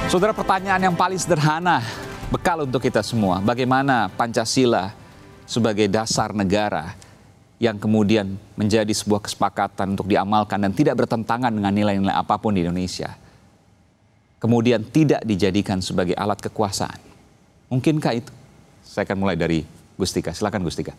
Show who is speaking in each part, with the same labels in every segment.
Speaker 1: Saudara, pertanyaan yang paling sederhana, bekal untuk kita semua. Bagaimana Pancasila sebagai dasar negara yang kemudian menjadi sebuah kesepakatan untuk diamalkan dan tidak bertentangan dengan nilai-nilai apapun di Indonesia, kemudian tidak dijadikan sebagai alat kekuasaan. Mungkinkah itu? Saya akan mulai dari Gustika. Silakan Gustika.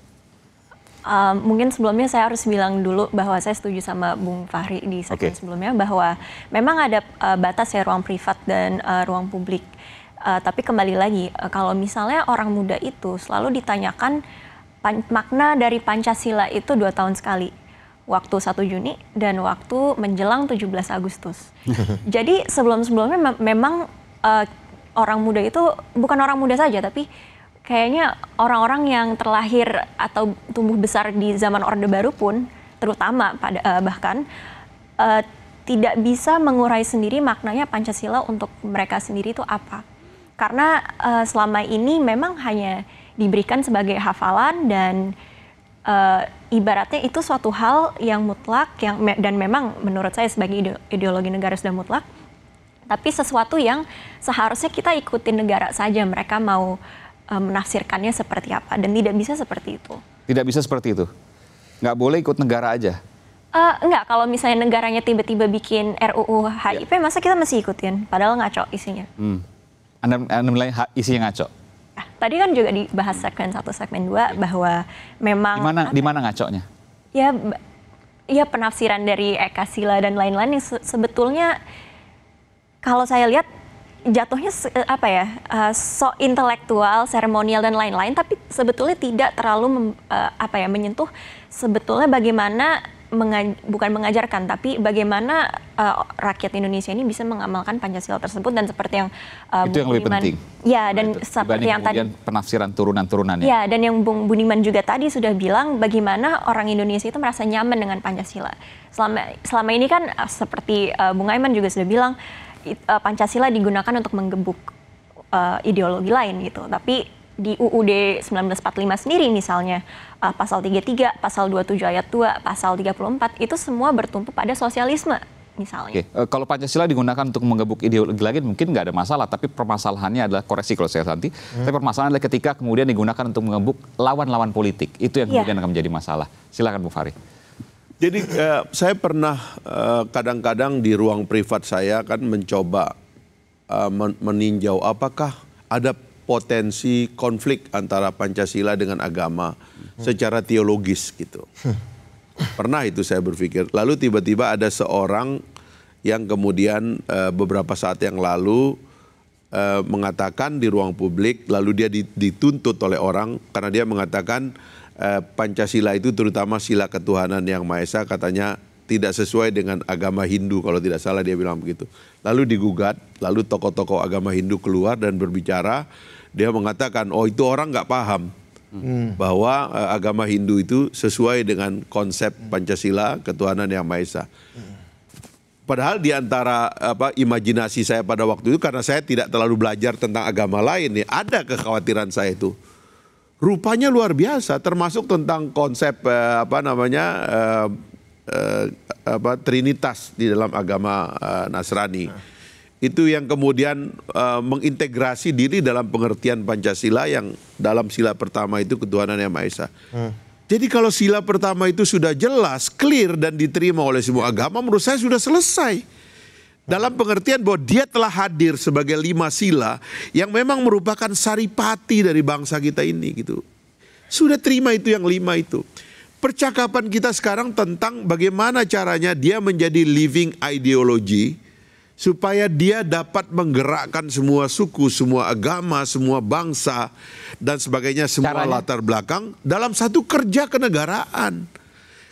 Speaker 2: Mungkin sebelumnya saya harus bilang dulu bahwa saya setuju sama Bung Fahri di segmen sebelumnya bahwa memang ada batas ya ruang privat dan ruang publik. Tapi kembali lagi, kalau misalnya orang muda itu selalu ditanyakan makna dari Pancasila itu 2 tahun sekali. Waktu 1 Juni dan waktu menjelang 17 Agustus. Jadi sebelum-sebelumnya memang orang muda itu bukan orang muda saja, tapi kayaknya orang-orang yang terlahir atau tumbuh besar di zaman Orde Baru pun, terutama bahkan tidak bisa mengurai sendiri maknanya Pancasila untuk mereka sendiri itu apa. Karena selama ini memang hanya diberikan sebagai hafalan dan ibaratnya itu suatu hal yang mutlak dan memang menurut saya sebagai ideologi negara sudah mutlak, tapi sesuatu yang seharusnya kita ikutin negara saja, mereka mau menafsirkannya seperti apa, dan tidak bisa seperti itu.
Speaker 1: Tidak bisa seperti itu? Nggak boleh ikut negara aja?
Speaker 2: Enggak, kalau misalnya negaranya tiba-tiba bikin RUU HIP, masa kita masih ikutin, padahal ngaco isinya.
Speaker 1: Anda menilai isinya ngaco?
Speaker 2: Nah, tadi kan juga dibahas segmen 1, segmen 2, bahwa memang...
Speaker 1: Di mana ngaconya?
Speaker 2: Ya penafsiran dari Eka Sila dan lain-lain yang sebetulnya kalau saya lihat jatuhnya so intelektual, seremonial dan lain-lain, tapi sebetulnya tidak terlalu menyentuh sebetulnya bagaimana bukan mengajarkan, tapi bagaimana rakyat Indonesia ini bisa mengamalkan Pancasila tersebut, dan seperti yang
Speaker 1: itu yang lebih penting.
Speaker 2: Ya, dan seperti yang tadi
Speaker 1: penafsiran turunan-turunannya.
Speaker 2: Ya, dan yang Bung Budiman juga tadi sudah bilang bagaimana orang Indonesia itu merasa nyaman dengan Pancasila. Selama ini kan seperti Bung Aiman juga sudah bilang, Pancasila digunakan untuk menggebuk ideologi lain gitu. Tapi di UUD 1945 sendiri misalnya, pasal 33, pasal 27 ayat 2, pasal 34, itu semua bertumpu pada sosialisme misalnya.
Speaker 1: Kalau Pancasila digunakan untuk menggebuk ideologi lain mungkin nggak ada masalah, tapi permasalahannya adalah, koreksi kalau saya nanti, tapi permasalahannya adalah ketika kemudian digunakan untuk menggebuk lawan-lawan politik. Itu yang kemudian akan menjadi masalah. Silakan Bu Fahri.
Speaker 3: Jadi saya pernah kadang-kadang di ruang privat saya kan mencoba meninjau apakah ada potensi konflik antara Pancasila dengan agama secara teologis gitu. Pernah itu saya berpikir. Lalu tiba-tiba ada seorang yang kemudian beberapa saat yang lalu mengatakan di ruang publik, lalu dia dituntut oleh orang karena dia mengatakan Pancasila itu terutama sila ketuhanan yang Maha Esa katanya tidak sesuai dengan agama Hindu, kalau tidak salah dia bilang begitu. Lalu digugat, lalu tokoh-tokoh agama Hindu keluar dan berbicara, dia mengatakan oh itu orang nggak paham bahwa agama Hindu itu sesuai dengan konsep Pancasila ketuhanan yang Maha Esa. Padahal di antara imajinasi saya pada waktu itu, karena saya tidak terlalu belajar tentang agama lain, ya, ada kekhawatiran saya itu. Rupanya luar biasa, termasuk tentang konsep Trinitas di dalam agama Nasrani. Itu yang kemudian mengintegrasi diri dalam pengertian Pancasila yang dalam sila pertama itu ketuhanan yang Maha Esa. Jadi kalau sila pertama itu sudah jelas, clear dan diterima oleh semua agama, menurut saya sudah selesai. Dalam pengertian bahwa dia telah hadir sebagai 5 sila yang memang merupakan saripati dari bangsa kita ini gitu. Sudah terima itu yang 5 itu. Percakapan kita sekarang tentang bagaimana caranya dia menjadi living ideology supaya dia dapat menggerakkan semua suku, semua agama, semua bangsa dan sebagainya, semua latar belakang dalam satu kerja kenegaraan.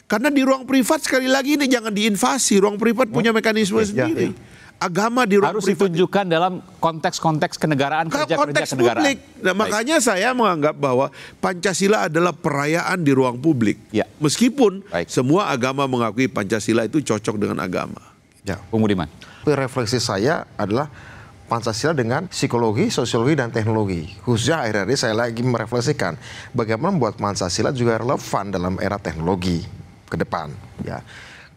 Speaker 3: Karena di ruang privat sekali lagi ini jangan diinvasi, ruang privat punya mekanisme sendiri. Agama di ruang
Speaker 1: harus
Speaker 3: privat
Speaker 1: ditunjukkan dalam konteks-konteks kenegaraan, kerja-kerja kenegaraan.
Speaker 3: Publik. Nah, makanya saya menganggap bahwa Pancasila adalah perayaan di ruang publik. Meskipun semua agama mengakui Pancasila itu cocok dengan agama.
Speaker 1: Bung Budiman.
Speaker 4: Refleksi saya adalah Pancasila dengan psikologi, sosiologi, dan teknologi. Khususnya akhir-akhir ini saya lagi merefleksikan bagaimana membuat Pancasila juga relevan dalam era teknologi ke depan. Ya,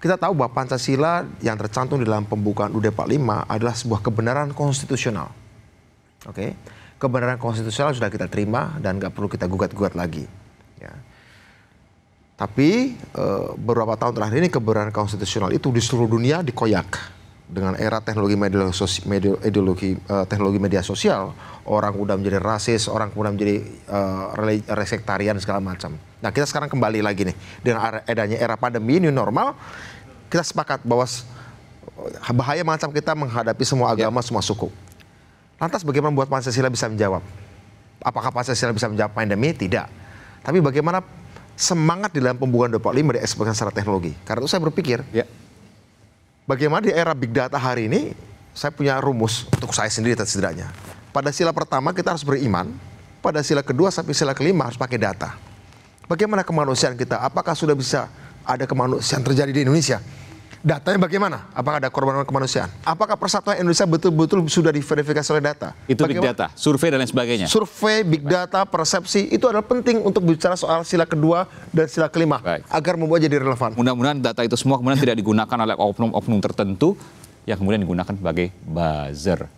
Speaker 4: Kita tahu bahwa Pancasila yang tercantum di dalam pembukaan UUD 45 adalah sebuah kebenaran konstitusional. Oke, kebenaran konstitusional sudah kita terima dan nggak perlu kita gugat-gugat lagi. Ya. Tapi beberapa tahun terakhir ini kebenaran konstitusional itu di seluruh dunia dikoyak dengan era teknologi media sosial. Orang udah menjadi rasis, orang kemudian menjadi resektarian segala macam. Nah, kita sekarang kembali lagi nih dengan adanya era pandemi new normal, kita sepakat bahwa bahaya macam kita menghadapi semua agama, semua suku. Lantas bagaimana buat Pancasila bisa menjawab? Apakah Pancasila bisa menjawab pandemi? Tidak. Tapi bagaimana semangat di dalam pembukaan 25 diekspresikan secara teknologi? Karena itu saya berpikir, bagaimana di era big data hari ini, saya punya rumus untuk saya sendiri setidaknya. Pada sila pertama kita harus beriman, pada sila kedua sampai sila kelima harus pakai data. Bagaimana kemanusiaan kita? Apakah sudah bisa ada kemanusiaan terjadi di Indonesia? Datanya bagaimana? Apakah ada korban kemanusiaan? Apakah persatuan Indonesia betul-betul sudah diverifikasi oleh data?
Speaker 1: Itu big data, survei dan lain sebagainya.
Speaker 4: Survei, big data, persepsi itu adalah penting untuk bicara soal sila kedua dan sila kelima agar membuat jadi relevan.
Speaker 1: Mudah-mudahan data itu semua kemudian tidak digunakan oleh oknum-oknum tertentu yang kemudian digunakan sebagai buzzer.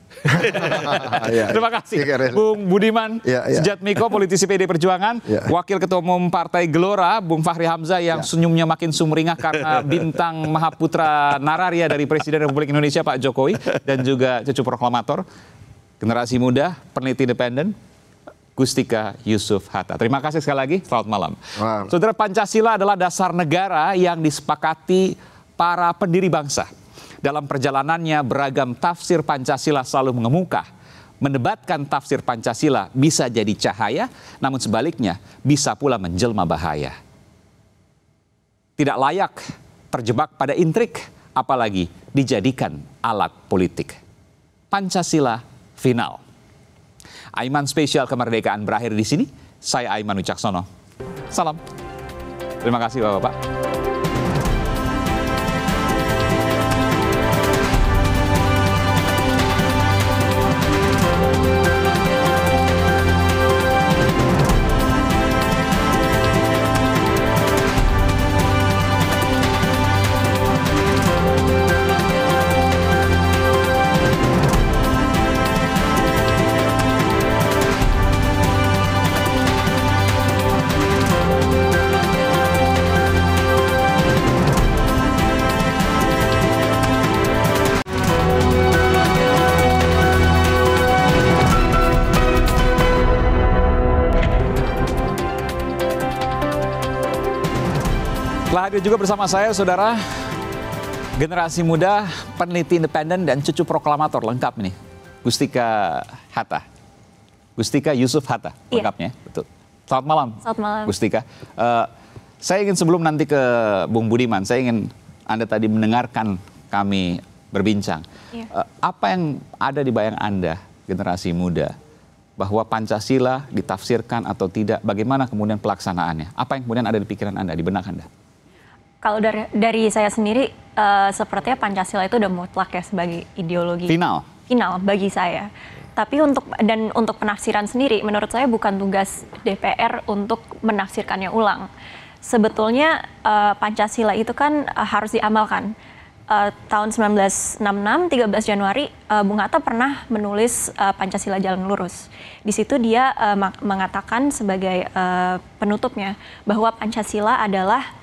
Speaker 1: Terima kasih Bung Budiman Sujatmiko, politisi PD Perjuangan, Wakil Ketua Umum Partai Gelora, Bung Fahri Hamzah yang senyumnya makin sumringah karena bintang Mahaputra Nararia dari Presiden Republik Indonesia Pak Jokowi, dan juga cucu proklamator generasi muda, peneliti independen Gustika Yusuf Hatta. Terima kasih sekali lagi, selamat malam. Saudara, Pancasila adalah dasar negara yang disepakati para pendiri bangsa. Dalam perjalanannya, beragam tafsir Pancasila selalu mengemuka. Mendebatkan tafsir Pancasila bisa jadi cahaya, namun sebaliknya bisa pula menjelma bahaya. Tidak layak terjebak pada intrik, apalagi dijadikan alat politik. Pancasila final. Aiman spesial kemerdekaan berakhir di sini. Saya Aiman Wicaksono. Salam. Terima kasih Bapak-Bapak. Telah hadir juga bersama saya, saudara, generasi muda, peneliti independen, dan cucu proklamator lengkap nih. Gustika Hatta. Gustika Yusuf Hatta, lengkapnya. Betul. Selamat malam.
Speaker 2: Selamat malam.
Speaker 1: Gustika. Saya ingin sebelum nanti ke Bung Budiman, saya ingin Anda tadi mendengarkan kami berbincang. Apa yang ada di bayang Anda, generasi muda, bahwa Pancasila ditafsirkan atau tidak, bagaimana kemudian pelaksanaannya? Apa yang kemudian ada di pikiran Anda, di benak Anda?
Speaker 2: Kalau dari saya sendiri, sepertinya Pancasila itu udah mutlak ya sebagai ideologi.
Speaker 1: Final
Speaker 2: bagi saya. Tapi untuk penafsiran sendiri, menurut saya bukan tugas DPR untuk menafsirkannya ulang. Sebetulnya Pancasila itu kan harus diamalkan. Tahun 1966, 13 Januari, Bung Hatta pernah menulis Pancasila Jalan Lurus. Di situ dia mengatakan sebagai penutupnya bahwa Pancasila adalah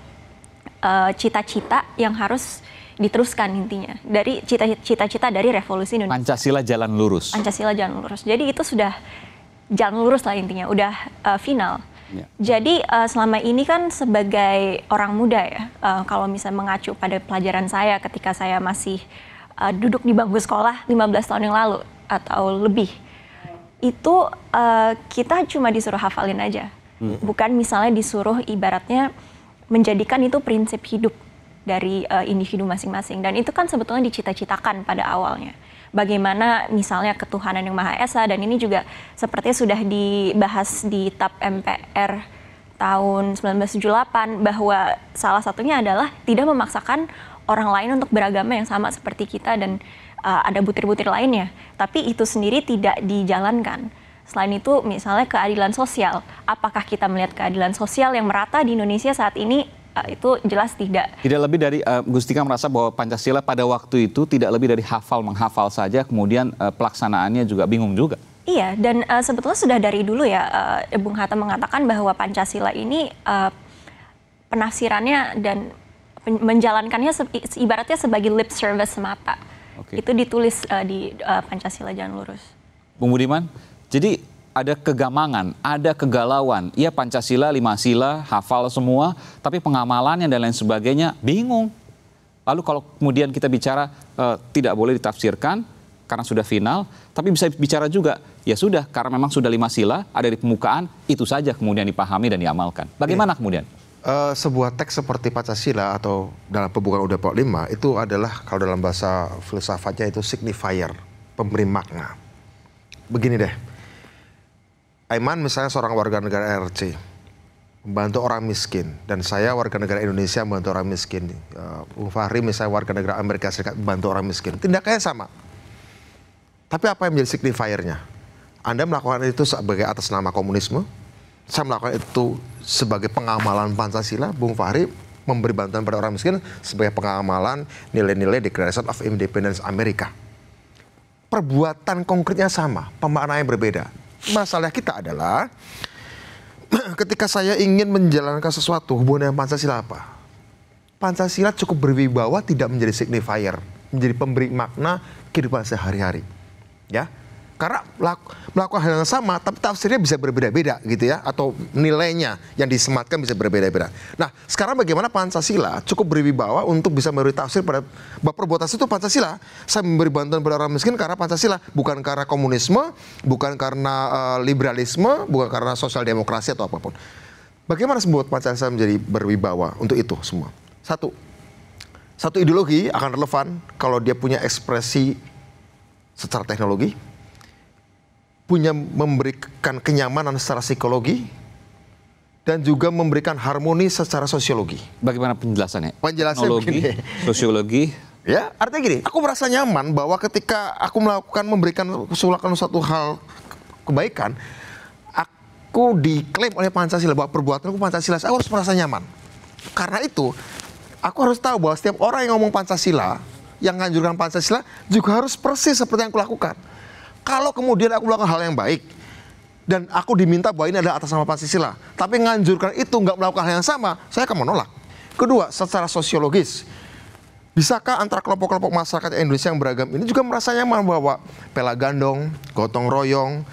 Speaker 2: cita-cita yang harus diteruskan intinya dari cita-cita dari revolusi Indonesia.
Speaker 1: Pancasila Jalan Lurus.
Speaker 2: Pancasila Jalan Lurus. Jadi itu sudah jalan lurus lah intinya, udah final. Jadi selama ini kan sebagai orang muda ya, kalau misalnya mengacu pada pelajaran saya ketika saya masih duduk di bangku sekolah 15 tahun yang lalu atau lebih, itu kita cuma disuruh hafalin aja. Bukan misalnya disuruh ibaratnya menjadikan itu prinsip hidup dari individu masing-masing. Dan itu kan sebetulnya dicita-citakan pada awalnya. Bagaimana misalnya ketuhanan yang Maha Esa, dan ini juga sepertinya sudah dibahas di TAP MPR tahun 1978, bahwa salah satunya adalah tidak memaksakan orang lain untuk beragama yang sama seperti kita, dan ada butir-butir lainnya. Tapi itu sendiri tidak dijalankan. Selain itu misalnya keadilan sosial, apakah kita melihat keadilan sosial yang merata di Indonesia saat ini itu jelas tidak.
Speaker 1: Tidak lebih dari, Gustika merasa bahwa Pancasila pada waktu itu tidak lebih dari menghafal saja, kemudian pelaksanaannya juga bingung juga.
Speaker 2: Iya, dan sebetulnya sudah dari dulu ya, Bung Hatta mengatakan bahwa Pancasila ini penafsirannya dan menjalankannya ibaratnya sebagai lip service semata. Itu ditulis di Pancasila Jalan Lurus.
Speaker 1: Bung Budiman, jadi ada kegamangan, ada kegalauan. Ya Pancasila, 5 sila, hafal semua, tapi pengamalannya dan lain sebagainya bingung. Lalu kalau kemudian kita bicara tidak boleh ditafsirkan karena sudah final, tapi bisa bicara juga, ya sudah karena memang sudah 5 sila, ada di permukaan, itu saja kemudian dipahami dan diamalkan. Bagaimana kemudian?
Speaker 4: Sebuah teks seperti Pancasila atau dalam pembukaan UUD 45 itu adalah kalau dalam bahasa filsafatnya itu signifier, pemberi makna. Begini deh, Aiman misalnya seorang warga negara RC, membantu orang miskin, dan saya warga negara Indonesia membantu orang miskin. Bung Fahri misalnya warga negara Amerika Serikat membantu orang miskin. Tindakannya sama. Tapi apa yang menjadi signifiernya? Anda melakukan itu sebagai atas nama komunisme, saya melakukan itu sebagai pengamalan Pancasila, Bung Fahri memberi bantuan pada orang miskin sebagai pengamalan nilai-nilai Declaration of Independence Amerika. Perbuatan konkretnya sama, pemaknaan yang berbeda. Masalah kita adalah ketika saya ingin menjalankan sesuatu hubungan dengan Pancasila apa? Pancasila cukup berwibawa, tidak menjadi signifier, menjadi pemberi makna kehidupan sehari-hari. Ya, karena melakukan hal yang sama, tapi tafsirnya bisa berbeda-beda gitu ya, atau nilainya yang disematkan bisa berbeda-beda. Nah, sekarang bagaimana Pancasila cukup berwibawa untuk bisa memberi tafsir pada bahwa perbuatan itu Pancasila. Saya memberi bantuan pada orang miskin karena Pancasila, bukan karena komunisme, bukan karena liberalisme, bukan karena sosial demokrasi atau apapun. Bagaimana membuat Pancasila menjadi berwibawa untuk itu semua? Satu ideologi akan relevan kalau dia punya ekspresi secara teknologi, punya memberikan kenyamanan secara psikologi, dan juga memberikan harmoni secara sosiologi.
Speaker 1: Bagaimana penjelasannya?
Speaker 4: Penjelasannya begini.
Speaker 1: Sosiologi.
Speaker 4: Ya, artinya gini, aku merasa nyaman bahwa ketika aku memberikan suatu hal kebaikan, aku diklaim oleh Pancasila bahwa perbuatanku Pancasila, aku harus merasa nyaman. Karena itu, aku harus tahu bahwa setiap orang yang ngomong Pancasila, yang menganjurkan Pancasila, juga harus persis seperti yang aku lakukan. Kalau kemudian aku melakukan hal yang baik, dan aku diminta bahwa ini adalah atas nama Pancasila, tapi menganjurkan itu nggak melakukan hal yang sama, saya akan menolak. Kedua, secara sosiologis, bisakah antara kelompok-kelompok masyarakat Indonesia yang beragam ini juga merasa nyaman bahwa pela gandong, gotong royong,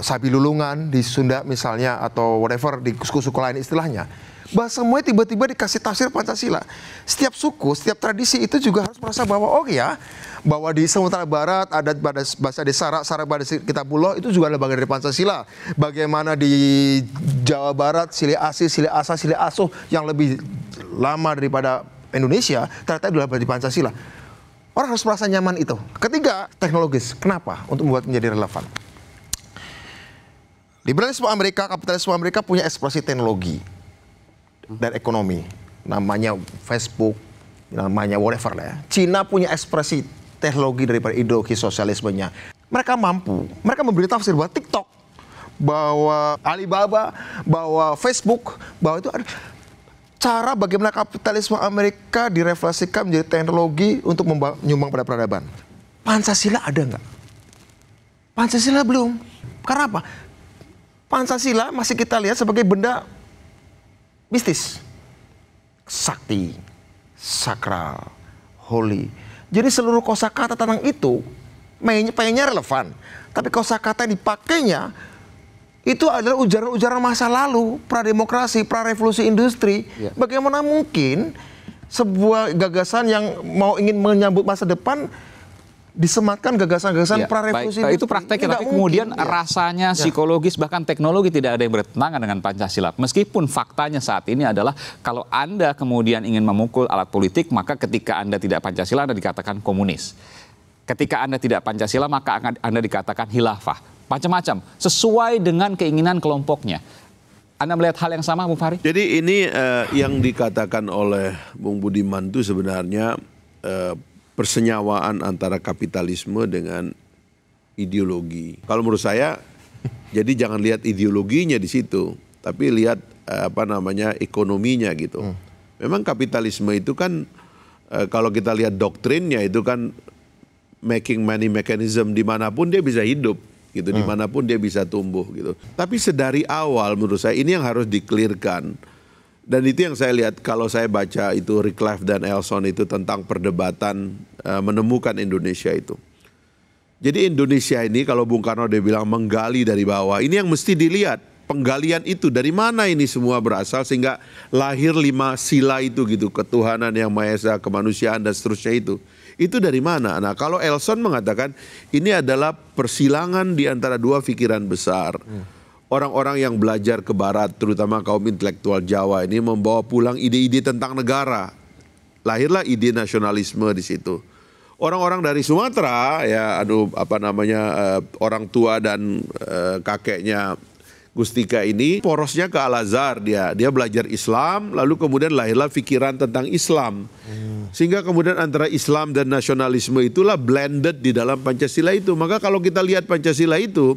Speaker 4: sabi lulungan di Sunda misalnya, atau whatever di suku-suku lain istilahnya, bahwa semuanya tiba-tiba dikasih tafsir Pancasila. Setiap suku, setiap tradisi itu juga harus merasa bahwa oh ya, bahwa di Sumatera Barat ada bahasa di Sarak pada Kitabuloh itu juga ada bagian dari Pancasila. Bagaimana di Jawa Barat Sili Asi, Sili Asa, Sili Asuh yang lebih lama daripada Indonesia ternyata adalah dari Pancasila. Orang harus merasa nyaman itu. Ketiga, teknologis. Kenapa? Untuk membuat menjadi relevan. Liberalisme Amerika, kapitalisme Amerika punya ekspresi teknologi dan ekonomi, namanya Facebook, namanya whatever lah ya. Cina punya ekspresi teknologi daripada ideologi sosialismenya. Mereka mampu, mereka memberi tafsir bahwa TikTok, bahwa Alibaba, bahwa Facebook, bahwa itu ada cara bagaimana kapitalisme Amerika direfleksikan menjadi teknologi untuk menyumbang pada peradaban. Pancasila ada nggak? Pancasila belum. Karena apa? Pancasila masih kita lihat sebagai benda mistis, sakti, sakral, holy. Jadi seluruh kosakata tentang itu pengennya relevan, tapi kosakata yang dipakainya itu adalah ujaran-ujaran masa lalu, pra-demokrasi, pra-revolusi industri. Ya. Bagaimana mungkin sebuah gagasan yang ingin menyambut masa depan disematkan gagasan-gagasan pra-revolusi industri?
Speaker 1: Itu prakteknya, tapi kemudian rasanya psikologis bahkan teknologi tidak ada yang bertentangan dengan Pancasila. Meskipun faktanya saat ini adalah kalau Anda kemudian ingin memukul alat politik, maka ketika Anda tidak Pancasila Anda dikatakan komunis. Ketika Anda tidak Pancasila maka Anda dikatakan khilafah. Macam-macam, sesuai dengan keinginan kelompoknya. Anda melihat hal yang sama, Bung Fahri?
Speaker 3: Jadi ini yang dikatakan oleh Bung Budiman itu sebenarnya persenyawaan antara kapitalisme dengan ideologi. Kalau menurut saya, jadi jangan lihat ideologinya di situ, tapi lihat ekonominya gitu. Memang kapitalisme itu kan kalau kita lihat doktrinnya itu kan making money mechanism, dimanapun dia bisa hidup gitu, dimanapun dia bisa tumbuh gitu. Tapi sedari awal menurut saya ini yang harus di-clearkan. Dan itu yang saya lihat kalau saya baca itu Rickliff dan Elson itu tentang perdebatan menemukan Indonesia itu. Jadi Indonesia ini kalau Bung Karno dia bilang menggali dari bawah, ini yang mesti dilihat. Penggalian itu dari mana ini semua berasal sehingga lahir 5 sila itu gitu, ketuhanan yang Maha Esa, kemanusiaan dan seterusnya itu. Itu dari mana? Nah, kalau Elson mengatakan ini adalah persilangan di antara dua pikiran besar. Orang-orang yang belajar ke barat, terutama kaum intelektual Jawa ini membawa pulang ide-ide tentang negara. Lahirlah ide nasionalisme di situ. Orang-orang dari Sumatera ya orang tua dan kakeknya Gustika ini porosnya ke Al-Azhar, dia belajar Islam, lalu kemudian lahirlah pikiran tentang Islam. Sehingga kemudian antara Islam dan nasionalisme itulah blended di dalam Pancasila itu. Maka kalau kita lihat Pancasila itu,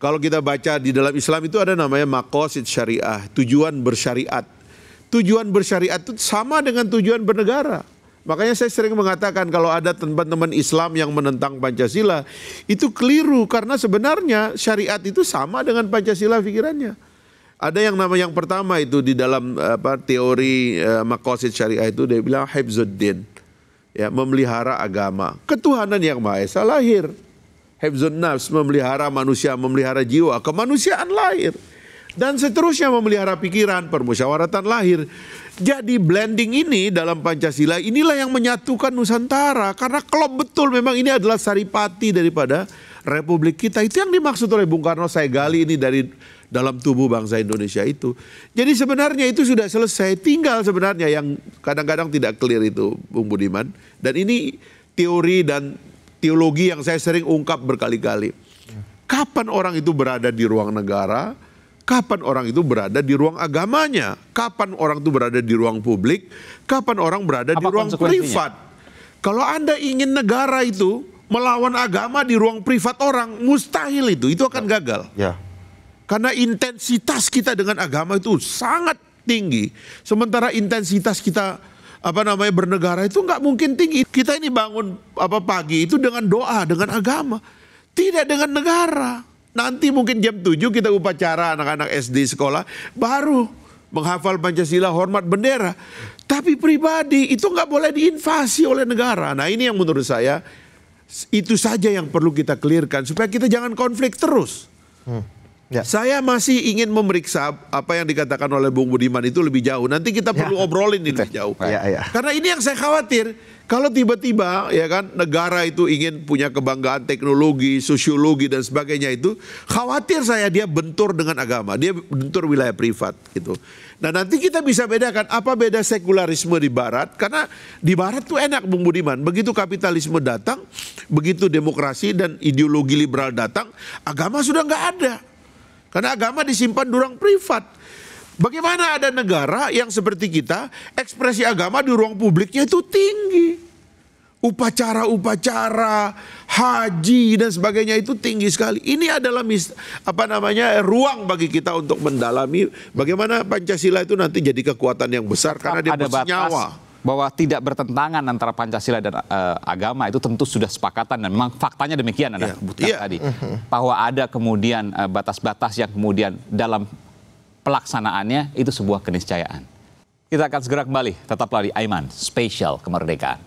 Speaker 3: kalau kita baca di dalam Islam itu ada namanya maqasid syariah, tujuan bersyariat. Tujuan bersyariat itu sama dengan tujuan bernegara. Makanya saya sering mengatakan kalau ada teman-teman Islam yang menentang Pancasila, itu keliru karena sebenarnya syariat itu sama dengan Pancasila pikirannya. Ada yang pertama itu di dalam teori maqasid syariah itu dia bilang hifzuddin, ya, memelihara agama. Ketuhanan yang Maha Esa lahir. Hifzun nafs, memelihara manusia, memelihara jiwa, kemanusiaan lahir. Dan seterusnya memelihara pikiran, permusyawaratan lahir. Jadi blending ini dalam Pancasila inilah yang menyatukan Nusantara. Karena klop betul memang ini adalah saripati daripada Republik kita. Itu yang dimaksud oleh Bung Karno, saya gali ini dari dalam tubuh bangsa Indonesia itu. Jadi sebenarnya itu sudah selesai. Tinggal sebenarnya yang kadang-kadang tidak clear itu Bung Budiman. Dan ini teori dan teologi yang saya sering ungkap berkali-kali. Kapan orang itu berada di ruang negara? Kapan orang itu berada di ruang agamanya? Kapan orang itu berada di ruang publik? Kapan orang berada di ruang privat? Kalau Anda ingin negara itu melawan agama di ruang privat orang, mustahil itu akan gagal. Ya. Karena intensitas kita dengan agama itu sangat tinggi. Sementara intensitas kita bernegara itu nggak mungkin tinggi. Kita ini bangun pagi itu dengan doa, dengan agama, tidak dengan negara. Nanti mungkin jam 7 kita upacara anak-anak SD sekolah, baru menghafal Pancasila, hormat bendera. Tapi pribadi itu nggak boleh diinvasi oleh negara. Nah ini yang menurut saya, itu saja yang perlu kita clearkan supaya kita jangan konflik terus. Ya. Saya masih ingin memeriksa apa yang dikatakan oleh Bung Budiman itu lebih jauh. Nanti kita perlu obrolin ini lebih jauh. Karena ini yang saya khawatir. Kalau tiba-tiba ya kan negara itu ingin punya kebanggaan teknologi, sosiologi dan sebagainya itu, khawatir saya dia bentur dengan agama, dia bentur wilayah privat gitu. Nah nanti kita bisa bedakan apa beda sekularisme di barat, karena di barat tuh enak Bung Budiman, begitu kapitalisme datang, begitu demokrasi dan ideologi liberal datang, agama sudah nggak ada. Karena agama disimpan di ruang privat. Bagaimana ada negara yang seperti kita, ekspresi agama di ruang publiknya itu tinggi. Upacara-upacara, haji dan sebagainya itu tinggi sekali. Ini adalah ruang bagi kita untuk mendalami bagaimana Pancasila itu nanti jadi kekuatan yang besar karena dia bersenyawa.
Speaker 1: Bahwa tidak bertentangan antara Pancasila dan agama itu tentu sudah sepakatan dan memang faktanya demikian Anda sebutkan tadi. Bahwa ada kemudian batas-batas yang kemudian dalam pelaksanaannya itu sebuah keniscayaan. Kita akan segera kembali, tetaplah di Aiman Spesial Kemerdekaan.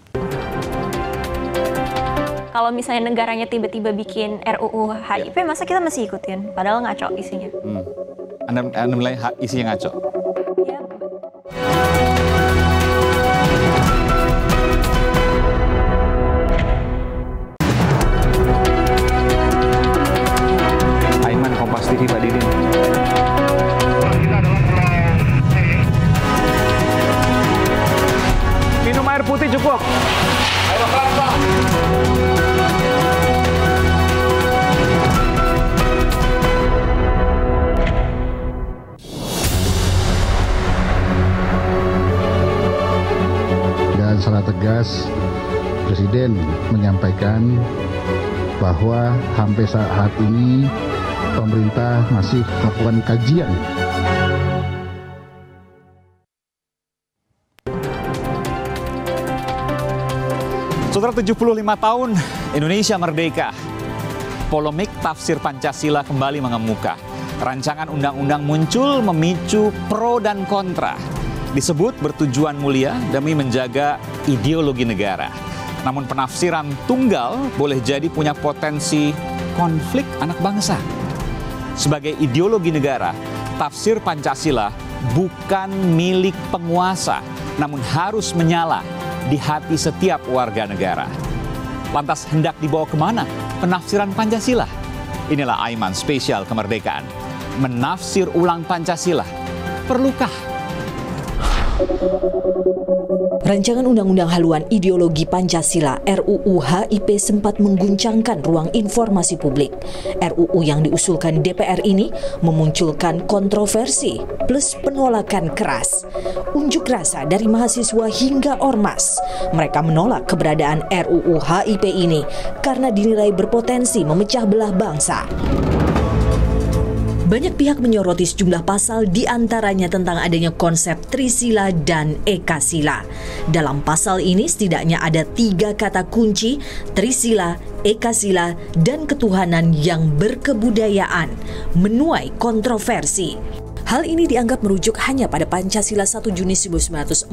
Speaker 2: Kalau misalnya negaranya tiba-tiba bikin RUU HIP, masa kita masih ikutin? Padahal ngaco isinya.
Speaker 1: Anda menilai isinya ngaco?
Speaker 2: Ya.
Speaker 1: Aiman, Kompas TV, Pak Didin. Minum air putih cukup. Air pelan, Pak.
Speaker 5: Dan secara tegas Presiden menyampaikan bahwa sampai saat ini pemerintah masih melakukan kajian
Speaker 1: Saudara, 75 tahun Indonesia merdeka. Polemik tafsir Pancasila kembali mengemuka. Rancangan undang-undang muncul memicu pro dan kontra. Disebut bertujuan mulia demi menjaga ideologi negara. Namun penafsiran tunggal boleh jadi punya potensi konflik anak bangsa. Sebagai ideologi negara, tafsir Pancasila bukan milik penguasa, namun harus menyala di hati setiap warga negara. Lantas hendak dibawa kemana penafsiran Pancasila? Inilah Aiman Spesial Kemerdekaan. Menafsir ulang Pancasila, perlukah?
Speaker 6: Rancangan Undang-Undang Haluan Ideologi Pancasila RUU HIP sempat mengguncangkan ruang informasi publik. RUU yang diusulkan DPR ini memunculkan kontroversi plus penolakan keras. Unjuk rasa dari mahasiswa hingga ormas. Mereka menolak keberadaan RUU HIP ini karena dinilai berpotensi memecah belah bangsa. Banyak pihak menyoroti sejumlah pasal, diantaranya tentang adanya konsep Trisila dan Ekasila. Dalam pasal ini setidaknya ada 3 kata kunci: Trisila, Ekasila, dan ketuhanan yang berkebudayaan, menuai kontroversi. Hal ini dianggap merujuk hanya pada Pancasila 1 Juni 1945,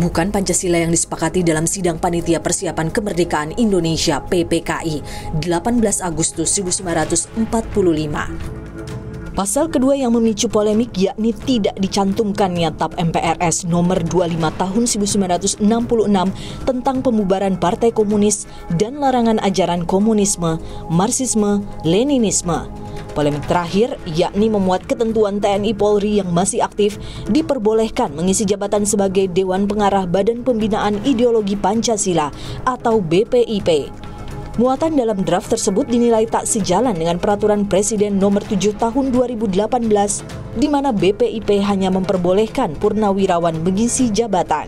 Speaker 6: bukan Pancasila yang disepakati dalam Sidang Panitia Persiapan Kemerdekaan Indonesia PPKI 18 Agustus 1945. Pasal kedua yang memicu polemik yakni tidak dicantumkannya TAP MPRS nomor 25 tahun 1966 tentang pembubaran Partai Komunis dan larangan ajaran komunisme, Marxisme, Leninisme. Polemik terakhir yakni memuat ketentuan TNI Polri yang masih aktif diperbolehkan mengisi jabatan sebagai Dewan Pengarah Badan Pembinaan Ideologi Pancasila atau BPIP. Muatan dalam draft tersebut dinilai tak sejalan dengan Peraturan Presiden Nomor 7 Tahun 2018, di mana BPIP hanya memperbolehkan purnawirawan mengisi jabatan.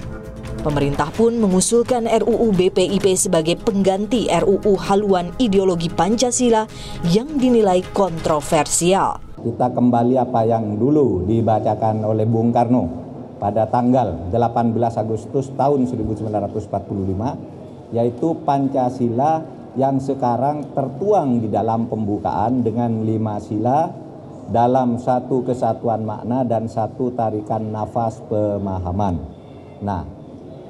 Speaker 6: Pemerintah pun mengusulkan RUU BPIP sebagai pengganti RUU Haluan Ideologi Pancasila yang dinilai kontroversial.
Speaker 7: Kita kembali apa yang dulu dibacakan oleh Bung Karno pada tanggal 18 Agustus tahun 1945, yaitu Pancasila yang sekarang tertuang di dalam pembukaan dengan 5 sila dalam satu kesatuan makna dan satu tarikan nafas pemahaman. Nah,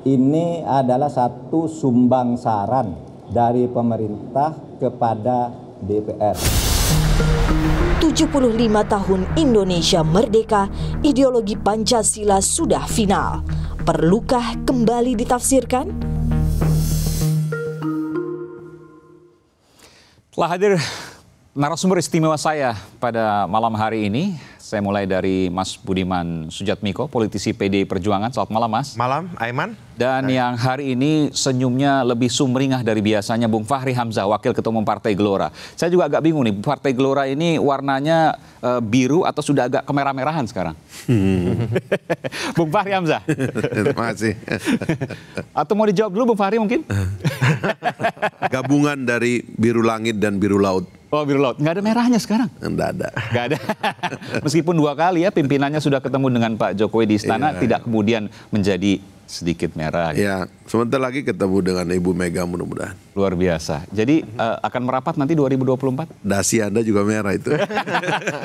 Speaker 7: ini adalah satu sumbangsaran dari pemerintah kepada DPR.
Speaker 6: 75 tahun Indonesia merdeka, ideologi Pancasila sudah final. Perlukah kembali ditafsirkan?
Speaker 1: Telah hadir narasumber istimewa saya pada malam hari ini. Saya mulai dari Mas Budiman Sujatmiko, politisi PDI Perjuangan. Selamat malam, Mas.
Speaker 4: Malam, Aiman.
Speaker 1: Dan yang hari ini senyumnya lebih sumringah dari biasanya, Bung Fahri Hamzah, Wakil Ketua Umum Partai Gelora. Saya juga agak bingung nih, Partai Gelora ini warnanya biru atau sudah agak kemerah-merahan sekarang? Bung Fahri Hamzah.
Speaker 3: Terima kasih.
Speaker 1: Atau mau dijawab dulu Bung Fahri mungkin?
Speaker 3: Gabungan dari biru langit dan biru laut.
Speaker 1: Oh, biru laut. Nggak ada merahnya sekarang?
Speaker 3: Nggak ada.
Speaker 1: Nggak ada. Meskipun 2 kali ya pimpinannya sudah ketemu dengan Pak Jokowi di istana, tidak kemudian menjadi sedikit merah. Gitu.
Speaker 3: Ya, sebentar lagi ketemu dengan Ibu Mega mudah-mudahan.
Speaker 1: Luar biasa. Jadi akan merapat nanti 2024?
Speaker 3: Dasi Anda juga merah itu.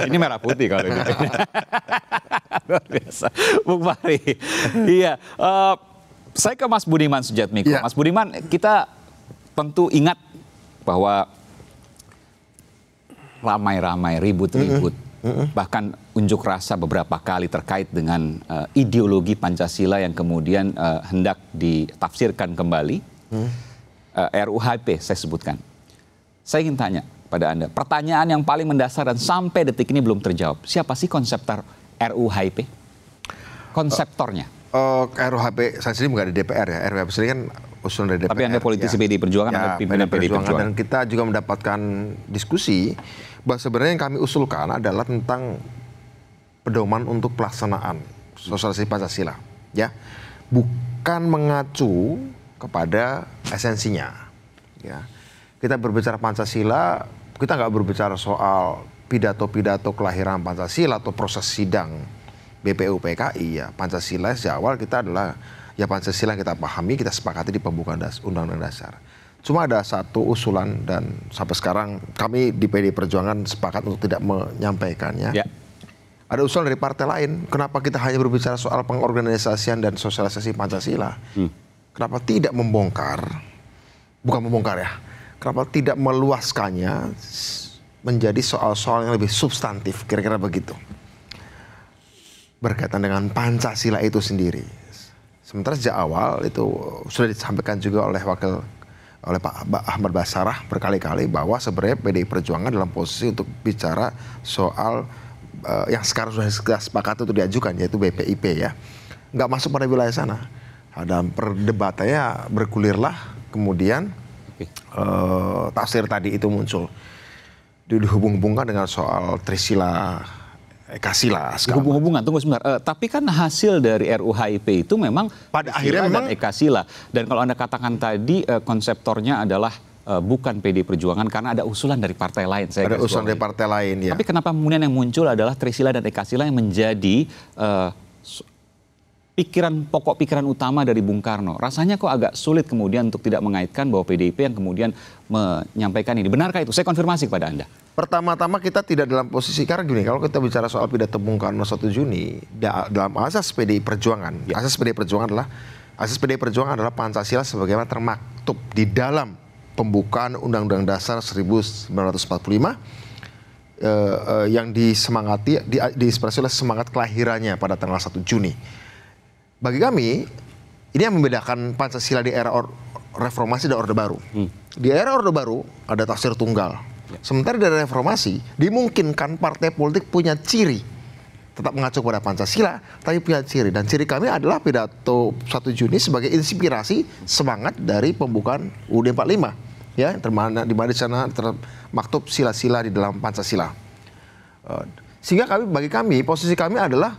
Speaker 1: Ini merah putih kalau gitu. Luar biasa. Bung Fahri. Iya. Saya ke Mas Budiman Sujatmiko. Ya. Mas Budiman, kita tentu ingat bahwa ramai-ramai, ribut-ribut, bahkan unjuk rasa beberapa kali terkait dengan ideologi Pancasila yang kemudian hendak ditafsirkan kembali. RUU HIP saya sebutkan. Saya ingin tanya pada Anda, pertanyaan yang paling mendasar dan sampai detik ini belum terjawab. Siapa sih konseptor RUU HIP? Konseptornya?
Speaker 4: RUU HIP saya sendiri bukan di DPR ya. RUU HIP sendiri kan usulan dari DPR.
Speaker 1: Tapi Anda politisi PDI Perjuangan, Anda pimpinan PDI Perjuangan.
Speaker 4: Dan kita juga mendapatkan diskusi bahwa sebenarnya yang kami usulkan adalah tentang pedoman untuk pelaksanaan sosialisasi Pancasila, ya, bukan mengacu kepada esensinya. Ya, kita berbicara Pancasila, kita nggak berbicara soal pidato-pidato kelahiran Pancasila atau proses sidang BPUPKI. Ya, Pancasila sejak awal kita adalah ya Pancasila yang kita pahami, kita sepakati di pembukaan Undang-Undang Dasar. Cuma ada satu usulan dan sampai sekarang kami di PD Perjuangan sepakat untuk tidak menyampaikannya. Ya. Ada usulan dari partai lain, kenapa kita hanya berbicara soal pengorganisasian dan sosialisasi Pancasila? Kenapa tidak membongkar, bukan membongkar ya, kenapa tidak meluaskannya menjadi soal-soal yang lebih substantif, kira-kira begitu. Berkaitan dengan Pancasila itu sendiri. Sementara sejak awal itu sudah disampaikan juga oleh Pak Ahmad Basarah berkali-kali bahwa sebenarnya PDI Perjuangan dalam posisi untuk bicara soal yang sekarang sudah sepakat untuk diajukan, yaitu BPIP ya. Nggak masuk pada wilayah sana. Dalam perdebatannya bergulirlah, kemudian tafsir tadi itu muncul. Dihubung-hubungkan dengan soal Trisila, Ekasila.
Speaker 1: Hubung-hubungan, tunggu sebentar. Tapi kan hasil dari RUHIP itu memang
Speaker 4: pada akhirnya memang
Speaker 1: Ekasila. Dan kalau Anda katakan tadi konseptornya adalah bukan PD Perjuangan karena ada usulan dari partai lain.
Speaker 4: Ada usulan dari partai lain, ya.
Speaker 1: Tapi kenapa kemudian yang muncul adalah Trisila dan Ekasila yang menjadi pokok pikiran utama dari Bung Karno. Rasanya kok agak sulit kemudian untuk tidak mengaitkan bahwa PDIP yang kemudian menyampaikan ini. Benarkah itu? Saya konfirmasi kepada Anda.
Speaker 4: Pertama-tama kita tidak dalam posisi, karena gini, kalau kita bicara soal pidato Bung Karno 1 Juni, dalam asas PDI Perjuangan, asas PDI Perjuangan adalah Pancasila sebagaimana termaktub di dalam pembukaan Undang-Undang Dasar 1945 yang disemangati, diinspirasi oleh semangat kelahirannya pada tanggal 1 Juni. Bagi kami, ini yang membedakan Pancasila di era reformasi dan Orde Baru. Di era Orde Baru ada tafsir tunggal. Sementara dari reformasi, dimungkinkan partai politik punya ciri. Tetap mengacu pada Pancasila, tapi punya ciri. Dan ciri kami adalah pidato 1 Juni sebagai inspirasi semangat dari pembukaan UUD 45. Ya, di mana di sana termaktub sila-sila di dalam Pancasila. Sehingga bagi kami, posisi kami adalah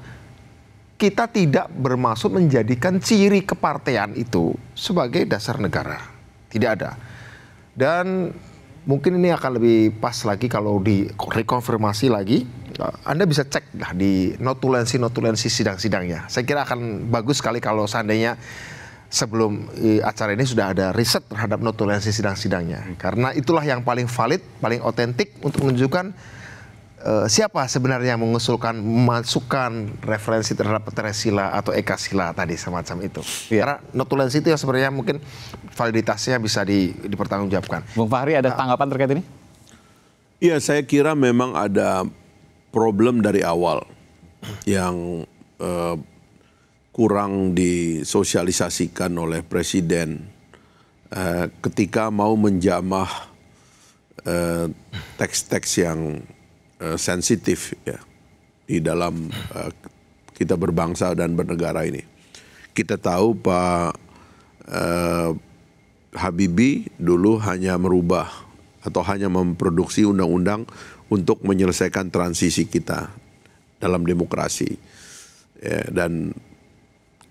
Speaker 4: kita tidak bermaksud menjadikan ciri kepartean itu sebagai dasar negara. Tidak ada. Dan mungkin ini akan lebih pas lagi kalau direkonfirmasi lagi. Anda bisa cek lah di notulensi sidang-sidangnya. Saya kira akan bagus sekali kalau seandainya sebelum acara ini sudah ada riset terhadap notulensi sidang-sidangnya. Karena itulah yang paling valid, paling otentik untuk menunjukkan siapa sebenarnya yang memasukkan referensi terhadap Trisila atau Ekasila tadi semacam itu. Karena notulensi itu yang sebenarnya mungkin validitasnya bisa dipertanggungjawabkan.
Speaker 1: Bung Fahri, ada tanggapan terkait ini?
Speaker 3: Iya, saya kira memang ada problem dari awal yang kurang disosialisasikan oleh Presiden ketika mau menjamah teks-teks yang sensitif ya di dalam kita berbangsa dan bernegara ini. Kita tahu Pak Habibie dulu hanya merubah atau hanya memproduksi undang-undang untuk menyelesaikan transisi kita dalam demokrasi ya, dan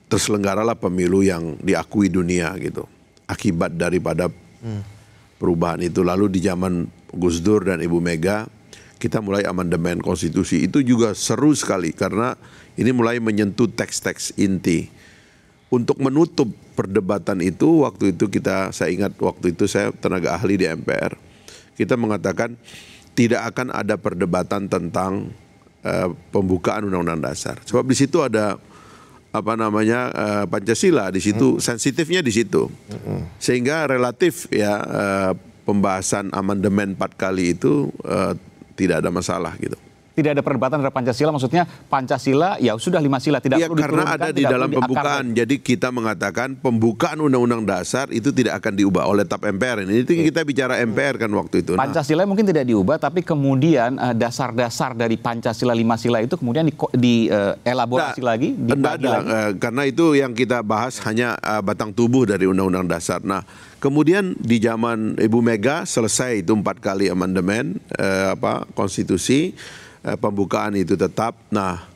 Speaker 3: terselenggaralah pemilu yang diakui dunia gitu akibat daripada perubahan itu. Lalu di zaman Gus Dur dan Ibu Mega kita mulai amandemen konstitusi. Itu juga seru sekali karena ini mulai menyentuh teks-teks inti. Untuk menutup perdebatan itu, waktu itu saya ingat waktu itu saya tenaga ahli di MPR. Kita mengatakan tidak akan ada perdebatan tentang pembukaan Undang-Undang Dasar. Sebab di situ ada Pancasila, di situ sensitifnya di situ. Sehingga relatif ya pembahasan amandemen 4 kali itu tidak ada masalah gitu.
Speaker 1: Tidak ada perdebatan terhadap Pancasila, maksudnya Pancasila ya sudah 5 sila, tidak perlu
Speaker 3: diturunkan. Karena ada di dalam pembukaan, jadi kita mengatakan pembukaan Undang-Undang Dasar itu tidak akan diubah oleh TAP MPR. Ini kita bicara MPR kan waktu itu.
Speaker 1: Pancasila mungkin tidak diubah, tapi kemudian dasar-dasar dari Pancasila 5 sila itu kemudian dielaborasi lagi, dibagi lagi.
Speaker 3: Karena itu yang kita bahas hanya batang tubuh dari Undang-Undang Dasar. Nah, kemudian di zaman Ibu Mega selesai itu 4 kali amandemen konstitusi. Pembukaan itu tetap. Nah,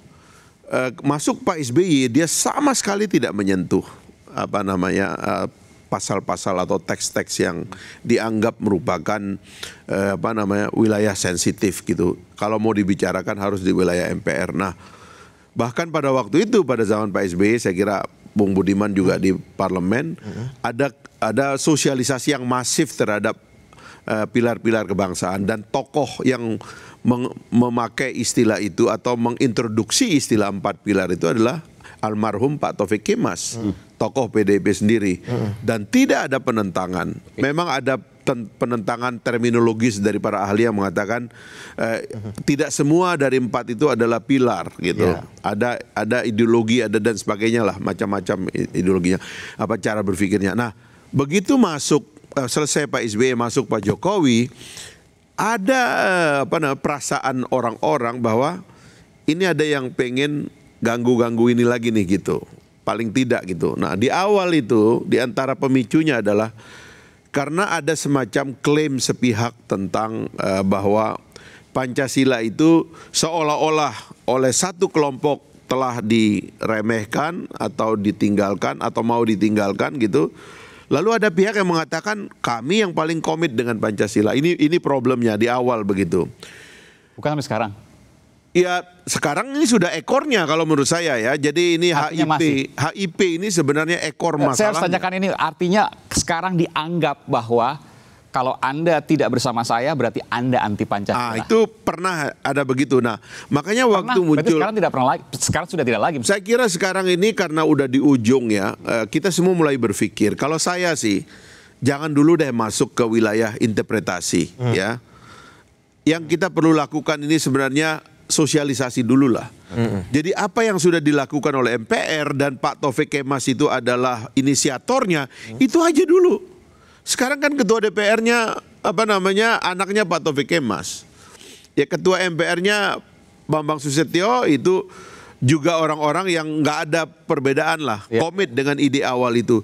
Speaker 3: masuk Pak SBY, dia sama sekali tidak menyentuh pasal-pasal atau teks-teks yang dianggap merupakan wilayah sensitif gitu. Kalau mau dibicarakan harus di wilayah MPR. Nah, bahkan pada waktu itu pada zaman Pak SBY saya kira Bung Budiman juga di parlemen, ada sosialisasi yang masif terhadap pilar-pilar kebangsaan, dan tokoh yang memakai istilah itu atau mengintroduksi istilah 4 pilar itu adalah almarhum Pak Taufik Kemas, tokoh PDIP sendiri, dan tidak ada penentangan. Memang ada penentangan terminologis dari para ahli yang mengatakan tidak semua dari 4 itu adalah pilar gitu. Ada ideologi, ada dan sebagainya lah, macam-macam ideologinya, apa cara berpikirnya. Nah, begitu masuk selesai Pak SBY, masuk Pak Jokowi, ada perasaan orang-orang bahwa ini ada yang pengen ganggu-ganggu ini lagi nih gitu. Paling tidak gitu. Nah, di awal itu di antara pemicunya adalah karena ada semacam klaim sepihak tentang bahwa Pancasila itu seolah-olah oleh satu kelompok telah diremehkan atau ditinggalkan atau mau ditinggalkan gitu. Lalu ada pihak yang mengatakan kami yang paling komit dengan Pancasila. Ini problemnya di awal begitu.
Speaker 1: Bukan sampai sekarang.
Speaker 3: Ya sekarang ini sudah ekornya kalau menurut saya ya. Jadi ini HIP ini sebenarnya ekor masalahnya.
Speaker 1: Saya harus tanyakan ini, artinya sekarang dianggap bahwa kalau Anda tidak bersama saya berarti Anda anti Pancasila.
Speaker 3: Itu pernah ada begitu. Nah, makanya waktu muncul.
Speaker 1: Sekarang tidak pernah lagi. Sekarang sudah tidak lagi.
Speaker 3: Saya kira sekarang ini karena udah di ujung ya, kita semua mulai berpikir. Kalau saya sih, jangan dulu deh masuk ke wilayah interpretasi ya. Yang kita perlu lakukan ini sebenarnya sosialisasi dulu lah. Jadi apa yang sudah dilakukan oleh MPR dan Pak Taufik Kemas itu adalah inisiatornya, itu aja dulu. Sekarang kan ketua DPR-nya anaknya Pak Taufik Kemas. Ya ketua MPR-nya Bambang Susetio itu juga orang-orang yang nggak ada perbedaan lah, komit dengan ide awal itu.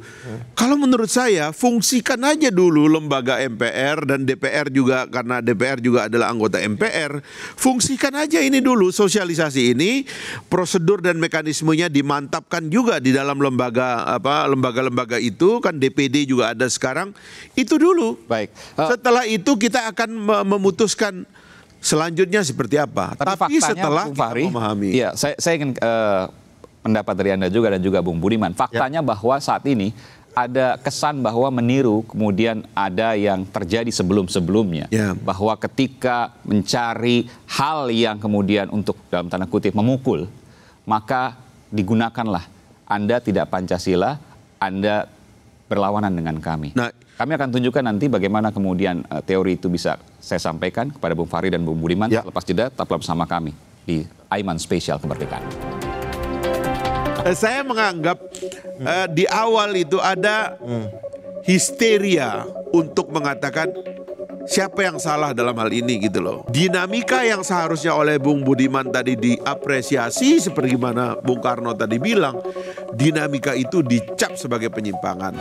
Speaker 3: Kalau menurut saya fungsikan aja dulu lembaga MPR dan DPR juga, karena DPR juga adalah anggota MPR, fungsikan aja ini dulu, sosialisasi ini, prosedur dan mekanismenya dimantapkan juga di dalam lembaga-lembaga itu, kan DPD juga ada sekarang, itu dulu.
Speaker 1: Baik.
Speaker 3: Setelah itu kita akan memutuskan selanjutnya seperti apa. Tapi setelah
Speaker 1: Bung Fahri,
Speaker 3: kita memahami.
Speaker 1: ya, saya ingin pendapat dari Anda juga dan juga Bung Budiman. Faktanya bahwa saat ini ada kesan bahwa meniru, kemudian ada yang terjadi sebelum-sebelumnya. Bahwa ketika mencari hal yang kemudian untuk dalam tanda kutip memukul, maka digunakanlah Anda tidak Pancasila, Anda berlawanan dengan kami. Nah, kami akan tunjukkan nanti bagaimana kemudian teori itu bisa saya sampaikan kepada Bung Fahri dan Bung Budiman. Lepas jeda, tetaplah bersama kami di Aiman Spesial Kemerdekaan.
Speaker 3: Saya menganggap di awal itu ada histeria untuk mengatakan siapa yang salah dalam hal ini gitu loh. Dinamika yang seharusnya oleh Bung Budiman tadi diapresiasi seperti mana Bung Karno tadi bilang, dinamika itu dicap sebagai penyimpangan.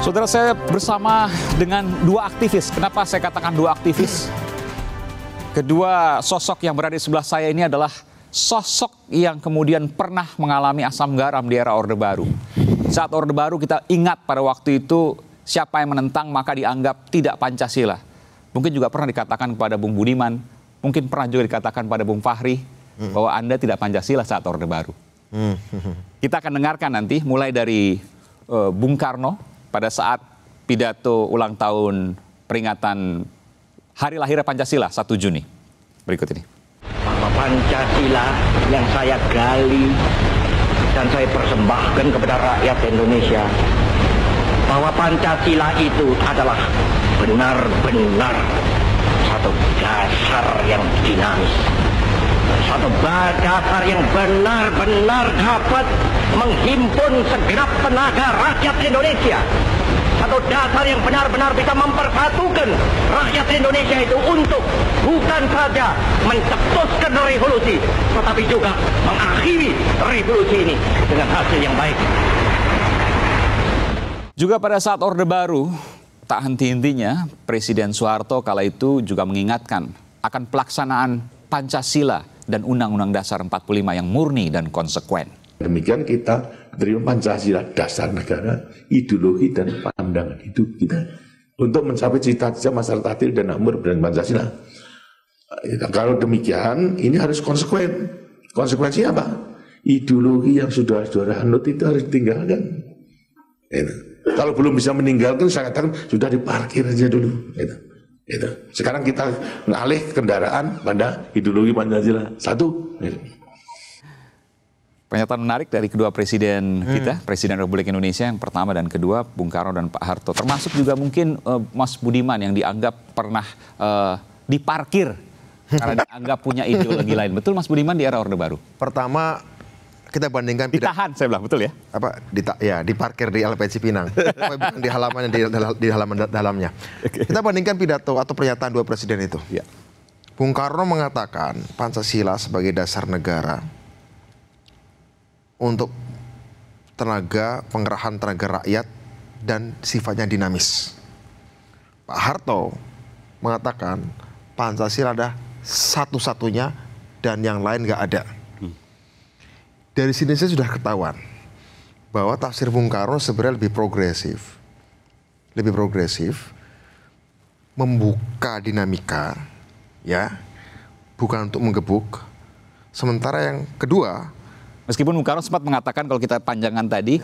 Speaker 1: Saudara, saya bersama dengan dua aktivis. Kenapa saya katakan dua aktivis? Kedua sosok yang berada di sebelah saya ini adalah sosok yang kemudian pernah mengalami asam garam di era Orde Baru. Saat Orde Baru kita ingat pada waktu itu siapa yang menentang maka dianggap tidak Pancasila. Mungkin juga pernah dikatakan kepada Bung Budiman, mungkin pernah juga dikatakan pada Bung Fahri bahwa Anda tidak Pancasila saat Orde Baru. Kita akan dengarkan nanti mulai dari Bung Karno pada saat pidato ulang tahun peringatan Hari Lahirnya Pancasila 1 Juni. Berikut ini.
Speaker 8: Bahwa Pancasila yang saya gali dan saya persembahkan kepada rakyat Indonesia, bahwa Pancasila itu adalah benar-benar satu dasar yang dinamis, satu dasar yang benar-benar dapat menghimpun segenap tenaga rakyat Indonesia, satu dasar yang benar-benar bisa mempersatukan rakyat Indonesia itu untuk bukan saja mencetuskan revolusi, tetapi juga mengakhiri revolusi ini dengan hasil yang baik.
Speaker 1: Juga pada saat Orde Baru, tak henti-hentinya Presiden Soeharto kala itu juga mengingatkan akan pelaksanaan Pancasila dan Undang-Undang Dasar 45 yang murni dan konsekuen.
Speaker 9: Demikian kita terima Pancasila dasar negara, ideologi dan pandangan hidup kita untuk mencapai cita-cita masyarakat adil dan makmur berdasarkan Pancasila. Kalau demikian, ini harus konsekuen. Konsekuensinya apa? Ideologi yang sudah anut itu harus ditinggalkan. Kalau belum bisa meninggalkan, saya katakan sudah diparkir aja dulu. Sekarang kita ngalih kendaraan pada ideologi Pancasila. Satu.
Speaker 1: Pernyataan menarik dari kedua presiden kita, Presiden Republik Indonesia yang pertama dan kedua, Bung Karno dan Pak Harto. Termasuk juga mungkin Mas Budiman yang dianggap pernah diparkir karena dianggap punya ideologi lain. Betul Mas Budiman di era Orde Baru?
Speaker 4: Pertama, kita bandingkan
Speaker 1: ditahan, saya bilang, betul ya?
Speaker 4: Apa? Diparkir di LPG Cipinang. Bukan di halaman di halaman dalamnya. Kita bandingkan pidato atau pernyataan dua presiden itu.
Speaker 1: Ya.
Speaker 4: Bung Karno mengatakan Pancasila sebagai dasar negara untuk pengerahan tenaga rakyat dan sifatnya dinamis. Pak Harto mengatakan Pancasila ada satu-satunya dan yang lain nggak ada. Dari sini saya sudah ketahuan bahwa tafsir Bung Karno sebenarnya lebih progresif, membuka dinamika, ya, bukan untuk menggebuk. Sementara yang kedua,
Speaker 1: meskipun Bung Karno sempat mengatakan kalau kita panjangan tadi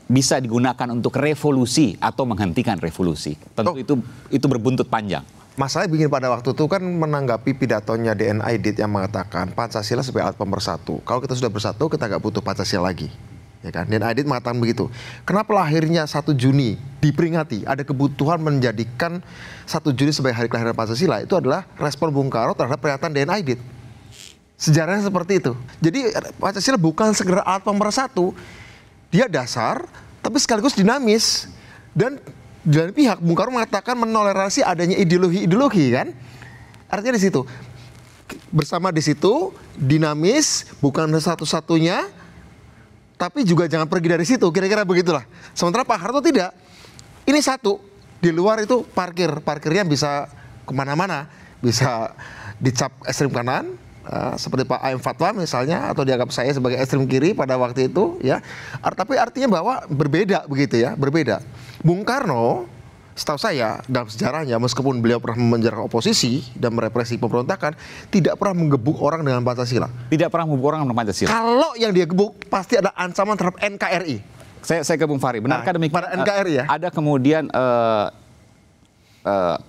Speaker 1: bisa digunakan untuk revolusi atau menghentikan revolusi. Tentu itu berbuntut panjang.
Speaker 4: Masalahnya begini, pada waktu itu kan menanggapi pidatonya DN Aidit yang mengatakan Pancasila sebagai alat pemersatu. Kalau kita sudah bersatu, kita nggak butuh Pancasila lagi. Ya kan? DN Aidit mengatakan begitu. Kenapa lahirnya 1 Juni diperingati? Ada kebutuhan menjadikan 1 Juni sebagai hari kelahiran Pancasila. Itu adalah respon Bung Karno terhadap pernyataan DN Aidit. Sejarahnya seperti itu. Jadi Pancasila bukan segera alat pemersatu. Dia dasar, tapi sekaligus dinamis. Dan di lain pihak, Bung Karno mengatakan menolerasi adanya ideologi kan? Artinya di situ. Bersama di situ, dinamis, bukan satu-satunya, tapi juga jangan pergi dari situ, kira-kira begitulah. Sementara Pak Harto tidak. Ini satu, di luar itu parkirnya bisa kemana-mana. Bisa dicap ekstrem kanan, seperti Pak Aim Fatwa misalnya, atau dianggap saya sebagai ekstrem kiri pada waktu itu, ya. Tapi artinya bahwa berbeda begitu ya, berbeda. Bung Karno, setahu saya dalam sejarahnya, meskipun beliau pernah memenjarakan oposisi dan merepresi pemberontakan, tidak pernah menggebuk orang dengan Pancasila.
Speaker 1: Tidak pernah menggebuk orang dengan Pancasila.
Speaker 4: Kalau yang dia gebuk pasti ada ancaman terhadap NKRI.
Speaker 1: Saya ke Bung Fahri, benarkah demikian?
Speaker 4: Pada NKRI ya.
Speaker 1: Ada kemudian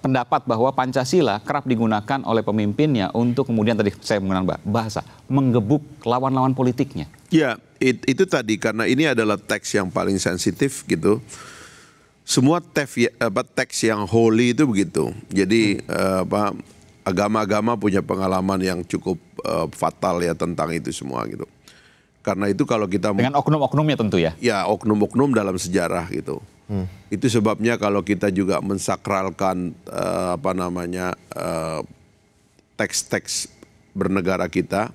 Speaker 1: pendapat bahwa Pancasila kerap digunakan oleh pemimpinnya untuk kemudian tadi saya menggunakan bahasa menggebuk lawan-lawan politiknya.
Speaker 3: Ya, itu tadi karena ini adalah teks yang paling sensitif gitu. Semua teks yang holy itu begitu. Jadi agama-agama punya pengalaman yang cukup fatal ya tentang itu semua gitu. Karena itu kalau kita
Speaker 1: dengan oknum-oknumnya tentu ya.
Speaker 3: Ya, oknum-oknum dalam sejarah gitu. Itu sebabnya kalau kita juga mensakralkan teks-teks bernegara kita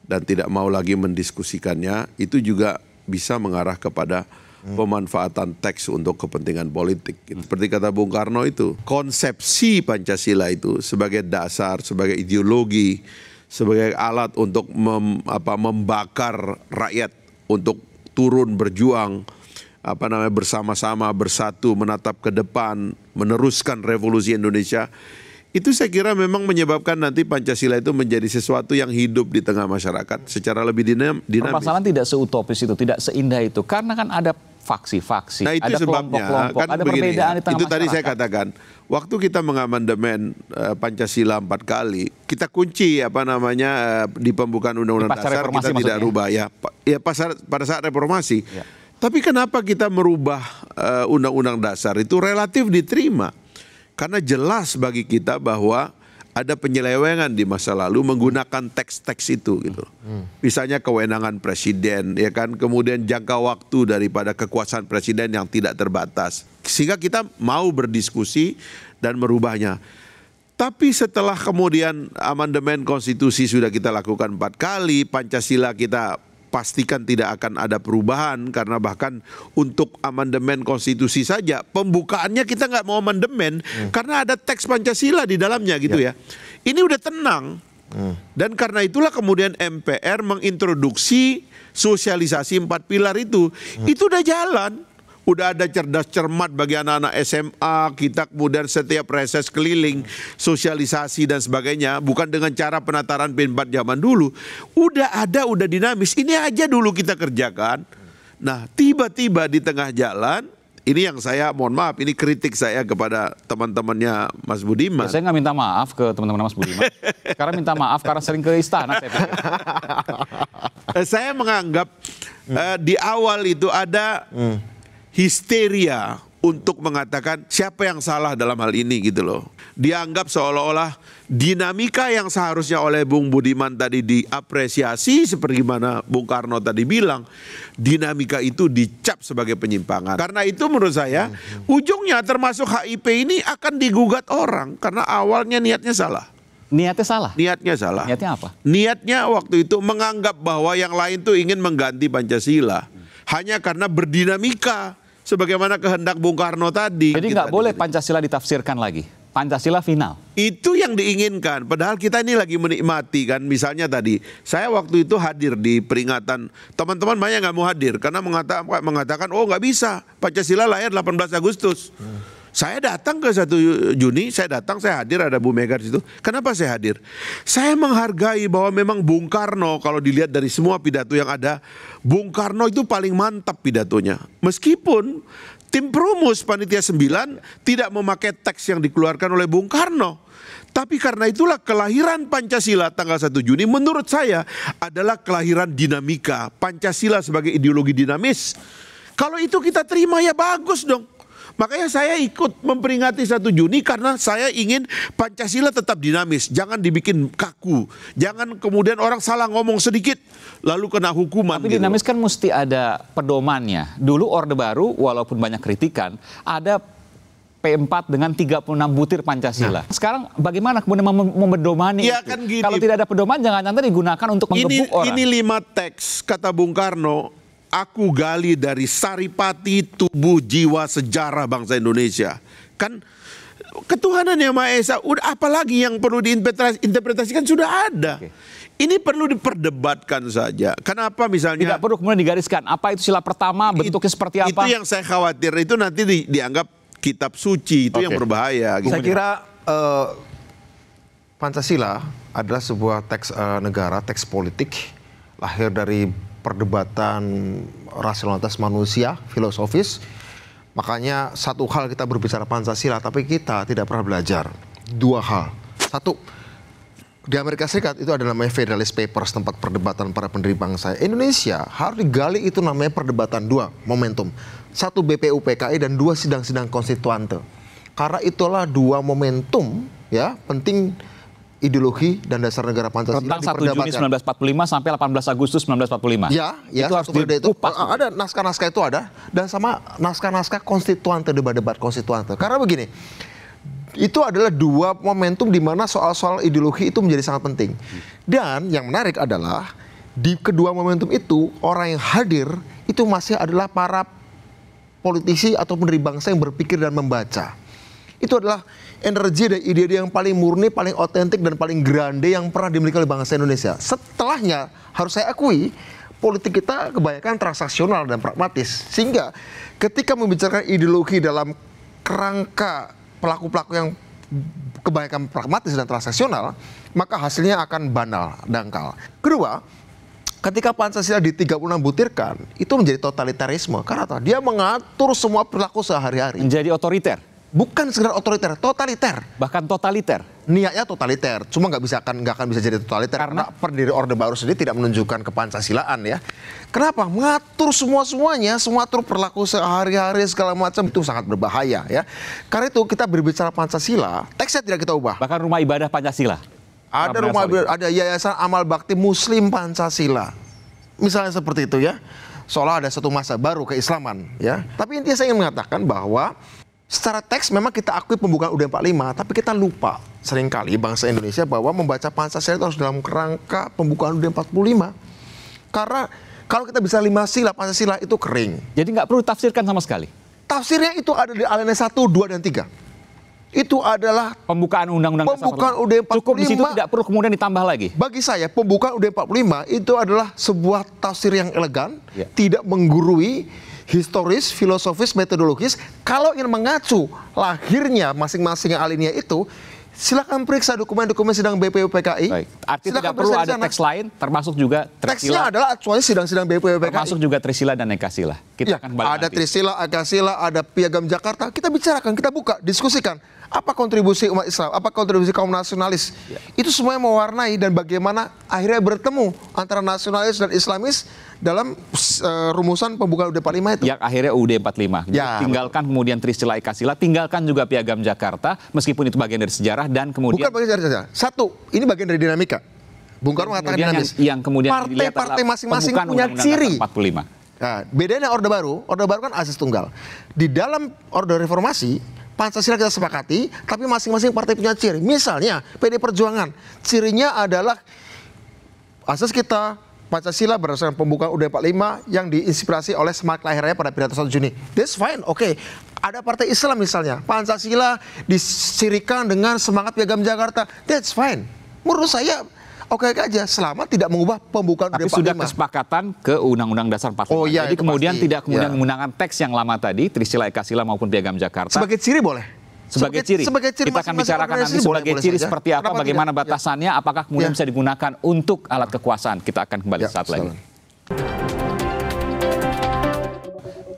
Speaker 3: dan tidak mau lagi mendiskusikannya, itu juga bisa mengarah kepada pemanfaatan teks untuk kepentingan politik. Seperti kata Bung Karno itu, konsepsi Pancasila itu sebagai dasar, sebagai ideologi, sebagai alat untuk membakar rakyat untuk turun berjuang, bersama-sama bersatu menatap ke depan, meneruskan revolusi Indonesia. Itu saya kira memang menyebabkan nanti Pancasila itu menjadi sesuatu yang hidup di tengah masyarakat secara lebih dinamis.
Speaker 1: Permasalahan tidak seutopis itu, tidak seindah itu, karena kan ada faksi-faksi,
Speaker 3: nah, itu
Speaker 1: ada kelompok-kelompok, kan ada perbedaan di tengah
Speaker 3: itu
Speaker 1: masyarakat. Tadi saya
Speaker 3: katakan, waktu kita mengamandemen Pancasila 4 kali, kita kunci di pembukaan Undang-Undang Dasar kita tidak rubah ya pada saat reformasi. Ya. Tapi kenapa kita merubah Undang-Undang Dasar itu relatif diterima? Karena jelas bagi kita bahwa ada penyelewengan di masa lalu menggunakan teks-teks itu gitu. Misalnya kewenangan presiden ya kan, kemudian jangka waktu daripada kekuasaan presiden yang tidak terbatas. Sehingga kita mau berdiskusi dan merubahnya. Tapi setelah kemudian amandemen konstitusi sudah kita lakukan 4 kali, Pancasila kita pastikan tidak akan ada perubahan, karena bahkan untuk amandemen konstitusi saja pembukaannya kita nggak mau amandemen karena ada teks Pancasila di dalamnya gitu ya. Ini udah tenang Dan karena itulah kemudian MPR mengintroduksi sosialisasi 4 pilar itu. Itu udah jalan. Udah ada cerdas cermat bagi anak-anak SMA, kita kemudian setiap reses keliling, sosialisasi dan sebagainya, bukan dengan cara penataran P4 zaman dulu. Udah ada, udah dinamis, ini aja dulu kita kerjakan. Nah tiba-tiba di tengah jalan, ini yang saya, mohon maaf, ini kritik saya kepada teman-temannya Mas Budiman.
Speaker 1: Ya, saya nggak minta maaf ke teman-teman Mas Budiman, karena minta maaf karena sering ke istana.
Speaker 3: Saya menganggap di awal itu ada histeria untuk mengatakan siapa yang salah dalam hal ini gitu loh. Dianggap seolah-olah dinamika yang seharusnya oleh Bung Budiman tadi diapresiasi seperti mana Bung Karno tadi bilang, dinamika itu dicap sebagai penyimpangan. Karena itu menurut saya ujungnya termasuk HIP ini akan digugat orang karena awalnya niatnya salah.
Speaker 1: Niatnya salah?
Speaker 3: Niatnya salah.
Speaker 1: Niatnya apa?
Speaker 3: Niatnya waktu itu menganggap bahwa yang lain tuh ingin mengganti Pancasila. Hanya karena berdinamika sebagaimana kehendak Bung Karno tadi.
Speaker 1: Jadi nggak boleh Pancasila ditafsirkan lagi. Pancasila final.
Speaker 3: Itu yang diinginkan. Padahal kita ini lagi menikmati kan. Misalnya tadi, saya waktu itu hadir di peringatan. Teman-teman banyak nggak mau hadir karena mengatakan oh nggak bisa. Pancasila lahir 18 Agustus. Saya datang ke 1 Juni, saya hadir, ada Bu Mega di situ. Kenapa saya hadir? Saya menghargai bahwa memang Bung Karno, kalau dilihat dari semua pidato yang ada, Bung Karno itu paling mantap pidatonya. Meskipun tim Perumus Panitia 9 tidak memakai teks yang dikeluarkan oleh Bung Karno. Tapi karena itulah kelahiran Pancasila tanggal 1 Juni menurut saya adalah kelahiran dinamika. Pancasila sebagai ideologi dinamis. Kalau itu kita terima ya bagus dong. Makanya saya ikut memperingati 1 Juni karena saya ingin Pancasila tetap dinamis. Jangan dibikin kaku. Jangan kemudian orang salah ngomong sedikit lalu kena hukuman.
Speaker 1: Tapi dinamis kan mesti ada pedomannya. Dulu Orde Baru walaupun banyak kritikan ada P4 dengan 36 butir Pancasila. Sekarang bagaimana kemudian mempedomani
Speaker 3: ya,
Speaker 1: itu?
Speaker 3: Kan gini,
Speaker 1: kalau tidak ada pedoman jangan nanti digunakan untuk menggebuk orang.
Speaker 3: Ini 5 teks kata Bung Karno. Aku gali dari saripati tubuh jiwa sejarah bangsa Indonesia. Kan ketuhanan yang Maha Esa, udah apalagi yang perlu diinterpretasikan sudah ada. Ini perlu diperdebatkan saja. Kenapa misalnya?
Speaker 1: Tidak perlu kemudian digariskan. Apa itu sila pertama, bentuknya seperti apa?
Speaker 3: Itu yang saya khawatir. Itu nanti dianggap kitab suci. Itu yang berbahaya. Gitu.
Speaker 4: Saya kira Pancasila adalah sebuah teks negara, teks politik. Lahir dari perdebatan rasionalitas manusia, filosofis. Makanya satu hal kita berbicara Pancasila, tapi kita tidak pernah belajar 2 hal. Satu, di Amerika Serikat itu ada namanya Federalist Papers, tempat perdebatan para pendiri bangsa. Indonesia harus digali itu namanya perdebatan 2 momentum. 1 BPUPKI dan 2 sidang-sidang konstituante. Karena itulah 2 momentum ya penting ideologi dan dasar negara Pancasila
Speaker 1: tentang 1 Juni 1945 sampai 18 Agustus 1945.
Speaker 4: Ya,
Speaker 1: itu harus dikupas.
Speaker 4: Ada naskah-naskah itu ada dan sama naskah-naskah konstituante, debat-debat konstituante. Karena begini, itu adalah 2 momentum di mana soal-soal ideologi itu menjadi sangat penting. Dan yang menarik adalah di kedua momentum itu orang yang hadir itu masih adalah para politisi atau pendiri bangsa yang berpikir dan membaca. Itu adalah energi dan ide-ide yang paling murni, paling otentik, dan paling grande yang pernah dimiliki oleh bangsa Indonesia. Setelahnya, harus saya akui, politik kita kebanyakan transaksional dan pragmatis. Sehingga ketika membicarakan ideologi dalam kerangka pelaku-pelaku yang kebanyakan pragmatis dan transaksional, maka hasilnya akan banal, dangkal. Kedua, ketika Pancasila di 36 butirkan, itu menjadi totalitarisme. Karena dia mengatur semua perilaku sehari-hari.
Speaker 1: Menjadi otoriter.
Speaker 4: Bukan sekedar otoriter, totaliter.
Speaker 1: Bahkan totaliter.
Speaker 4: Niatnya totaliter, cuma nggak akan bisa jadi totaliter karena pendiri Orde Baru sendiri tidak menunjukkan kepancasilaan ya. Kenapa? Mengatur semuanya, semua atur perilaku sehari-hari segala macam itu sangat berbahaya ya. Karena itu kita berbicara Pancasila, teksnya tidak kita ubah.
Speaker 1: Bahkan rumah ibadah Pancasila.
Speaker 4: Ada rumah ibadah, ada yayasan amal bakti Muslim Pancasila. Misalnya seperti itu ya. Seolah ada satu masa baru keislaman ya. Tapi intinya saya ingin mengatakan bahwa secara teks memang kita akui pembukaan UUD 45, tapi kita lupa seringkali bangsa Indonesia bahwa membaca Pancasila itu harus dalam kerangka pembukaan UUD 45. Karena kalau kita bisa 5 sila Pancasila itu kering.
Speaker 1: Jadi nggak perlu tafsirkan sama sekali?
Speaker 4: Tafsirnya itu ada di alinea 1, 2, dan 3. itu adalah
Speaker 1: pembukaan Undang-Undang
Speaker 4: UUD 45.
Speaker 1: Cukup di situ, tidak perlu kemudian ditambah lagi.
Speaker 4: Bagi saya pembukaan UUD 45 itu adalah sebuah tafsir yang elegan, tidak menggurui, historis, filosofis, metodologis. Kalau ingin mengacu lahirnya masing-masing alinea itu, silakan periksa dokumen-dokumen sidang BPUPKI.
Speaker 1: Artinya tidak perlu ada teks lain, termasuk juga Trisila.
Speaker 4: Teksnya adalah acuannya sidang-sidang BPUPKI.
Speaker 1: Termasuk juga Trisila dan Ekasila. Kita akan kembali
Speaker 4: ada
Speaker 1: nanti.
Speaker 4: Trisila, Ekasila, ada Piagam Jakarta. Kita bicarakan, kita buka, diskusikan. Apa kontribusi umat Islam, apa kontribusi kaum nasionalis. Itu semuanya mewarnai dan bagaimana akhirnya bertemu antara nasionalis dan Islamis dalam rumusan pembukaan UUD 45 itu.
Speaker 1: Yang akhirnya UUD 45. Tinggalkan kemudian Trisila, Ekasila, tinggalkan juga Piagam Jakarta, meskipun itu bagian dari sejarah dan kemudian...
Speaker 4: Bukan bagian dari sejarah. Satu, ini bagian dari dinamika. Bung Karno mengatakan dinamis.
Speaker 1: Yang kemudian
Speaker 4: partai masing-masing punya ciri.
Speaker 1: 45.
Speaker 4: Nah, bedanya Orde Baru kan asas tunggal. Di dalam Orde Reformasi, Pancasila kita sepakati, tapi masing-masing partai punya ciri. Misalnya, PD Perjuangan, cirinya adalah asas kita, Pancasila berdasarkan pembukaan UUD 45 yang diinspirasi oleh semangat lahirnya pada pidato 1 Juni. That's fine, oke. Ada partai Islam misalnya, Pancasila disirikan dengan semangat Piagam Jakarta. That's fine. Menurut saya, oke aja, selama tidak mengubah pembukaan UUD 45.
Speaker 1: Tapi sudah kesepakatan ke Undang-Undang Dasar 45. Jadi kemudian pasti. Tidak kemudian menggunakan teks yang lama tadi, Trisila, Ekasila maupun Piagam Jakarta.
Speaker 4: Sebagai ciri boleh.
Speaker 1: Sebagai ciri. Kita akan bicarakan nanti sebagai ciri saja. Seperti apa, bagaimana batasannya, apakah kemudian bisa digunakan untuk alat kekuasaan. Kita akan kembali saat lagi.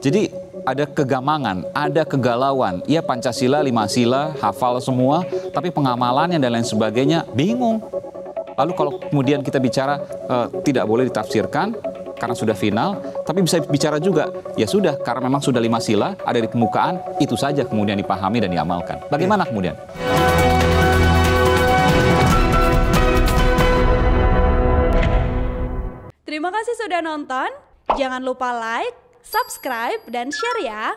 Speaker 1: Jadi ada kegamangan, ada kegalauan. Ya Pancasila, 5 sila, hafal semua, tapi pengamalannya dan lain sebagainya bingung. Lalu kalau kemudian kita bicara tidak boleh ditafsirkan karena sudah final, tapi bisa bicara juga, ya sudah karena memang sudah 5 sila, ada di pembukaan, itu saja kemudian dipahami dan diamalkan. Bagaimana kemudian?
Speaker 10: Terima kasih sudah nonton, jangan lupa like, subscribe, dan share ya!